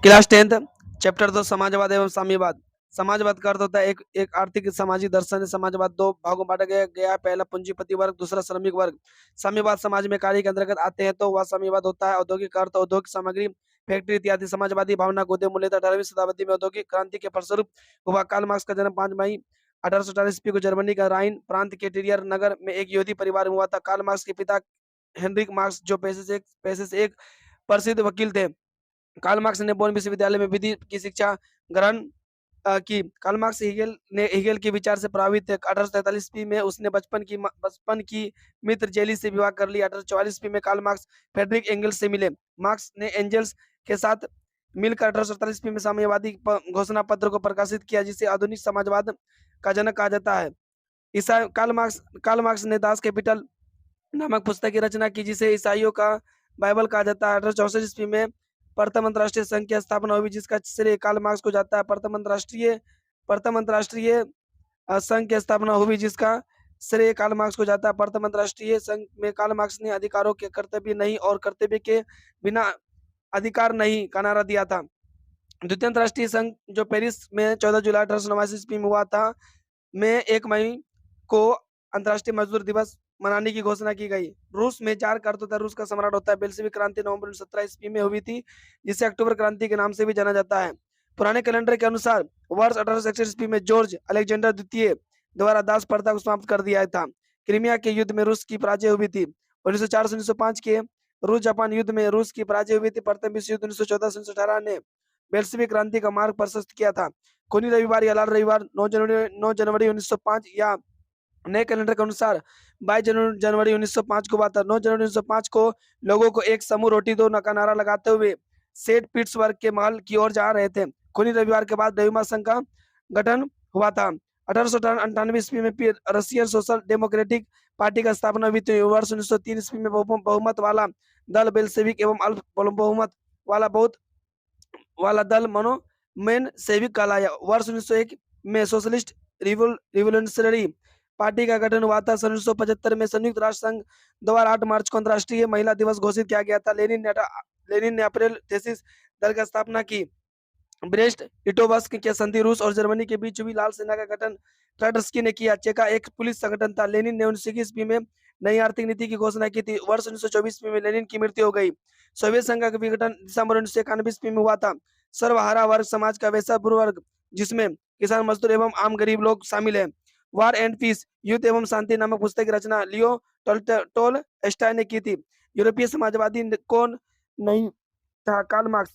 Class 10th chapter 2 समाजवाद एवं साम्यवाद। समाजवाद का अर्थ होता है एक एक आर्थिक सामाजिक दर्शन है। समाजवाद दो भागों में बांटा गया है। पहला पूंजीपति वर्ग, दूसरा श्रमिक वर्ग। साम्यवाद समाज में कार्य के अंतर्गत आते हैं तो वह साम्यवाद होता है। औद्योगिक अर्थ औद्योगिक सामग्री, फैक्ट्री इत्यादि। समाजवादी भावना गोदे मूल्यतः 18वीं शताब्दी में औद्योगिक क्रांति के फलस्वरूप हुआ। कार्ल मार्क्स का जन्म 5 मई 1848 ईस्वी को जर्मनी का राइन प्रांत के टिरियर नगर में एक यहूदी परिवार में हुआ था। कार्ल मार्क्स के पिता हेनरिक मार्क्स जो पेशे से एक प्रसिद्ध वकील थे। कार्ल मार्क्स ने बोन विश्वविद्यालय में विधि की शिक्षा ग्रहण की। कार्ल मार्क्स हीगेल के विचार से प्रभावित थे। 1843 ईस्वी में उसने बचपन की मित्र जेली से विवाह कर लिया। 1844 ईस्वी में कार्ल मार्क्स फ्रेडरिक एंगल्स से मिले। मार्क्स ने एंजल्स के साथ मिलकर 1847 ईस्वी में साम्यवादी घोषणा पत्र को प्रकाशित किया, जिसे आधुनिक समाजवाद का जनक कहा जाता है। ईसाई कार्ल मार्क्स ने दास कैपिटल नामक पुस्तक की रचना की, जिसे ईसाइयों का बाइबल कहा जाता है। 1864 ईस्वी में प्रथम अंतर्राष्ट्रीय संघ की स्थापना हुई, जिसका श्रेय कार्ल मार्क्स को जाता है। प्रथम अंतर्राष्ट्रीय संघ की स्थापना हुई, जिसका श्रेय कार्ल मार्क्स को जाता है। प्रथम अंतर्राष्ट्रीय संघ में कार्ल मार्क्स ने अधिकारों के कर्तव्य नहीं और कर्तव्य के बिना अधिकार नहीं का नारा दिया था। द्वितीय अंतर्राष्ट्रीय संघ जो पेरिस में 14 जुलाई 1889 ईस्वी में हुआ था, में 1 मई को अंतर्राष्ट्रीय मजदूर दिवस मनाने की घोषणा की गई। रूस में जार का अर्थ होता है रूस का सम्राट होता है। बेल्शेविक क्रांति नवंबर 1917 ईस्वी में हुई थी, जिसे अक्टूबर क्रांति के नाम से भी जाना जाता है। पुराने कैलेंडर के अनुसार वर्ष 1861 ईस्वी में जॉर्ज अलेक्जेंडर द्वितीय द्वारा दास प्रथा को समाप्त कर दिया था। क्रीमिया के युद्ध में रूस की पराजय हुई थी। 1904 से 1905 के रूस जापान युद्ध में रूस की पराजय हुई थी। प्रथम विश्व युद्ध 1914 से 1918 ने बेल्शेविक क्रांति का मार्ग प्रशस्त किया था। खूनी रविवार या लाल रविवार 9 जनवरी 1905 या नए कैलेंडर के अनुसार 22 जनवरी 1905 को हुआ था। 9 जनवरी 1905 को लोगों को एक समूह रोटी दो का नारा लगाते हुए सेंट पीटर्सबर्ग के महल की ओर जा रहे थे। खूनी रविवार के बाद रविवार संघ का गठन हुआ था। 1898 ईस्वी में रशियन सोशल डेमोक्रेटिक पार्टी का स्थापना हुई थी। वर्ष 1903 ईस्वी में बहुमत वाला दल बेल्शेविक एवं अल्प बहुमत वाला दल मनोमेन सेविक कहलाया। वर्ष 1901 में सोशलिस्ट रिवोल्यूशनरी पार्टी का गठन हुआ था। सन 1975 में संयुक्त राष्ट्र संघ द्वारा 8 मार्च को अंतर्राष्ट्रीय महिला दिवस घोषित किया गया था। लेनिन ने अप्रैल 33 दल की स्थापना की। ब्रेस्ट लिटोवस्क के संधि रूस और जर्मनी के बीच हुई। लाल सेना का गठन ट्राटस्की ने किया। चेका एक पुलिस संगठन था। लेनिन ने 1921 ईस्वी में नई आर्थिक नीति की घोषणा की थी। वर्ष 1924 ईस्वी में लेनिन की मृत्यु हो गई। सोवियत संघ का विघटन दिसंबर 1991 ईस्वी में हुआ था। सर्वहारा वर्ग समाज का वैसा वर्ग जिसमें किसान, मजदूर एवं आम गरीब लोग शामिल है। वार एंड पीस, युद्ध एवं शांति नामक पुस्तक की रचना लियो टोलस्टॉय ने की थी। यूरोपीय समाजवादी कौन नहीं था? Karl marks.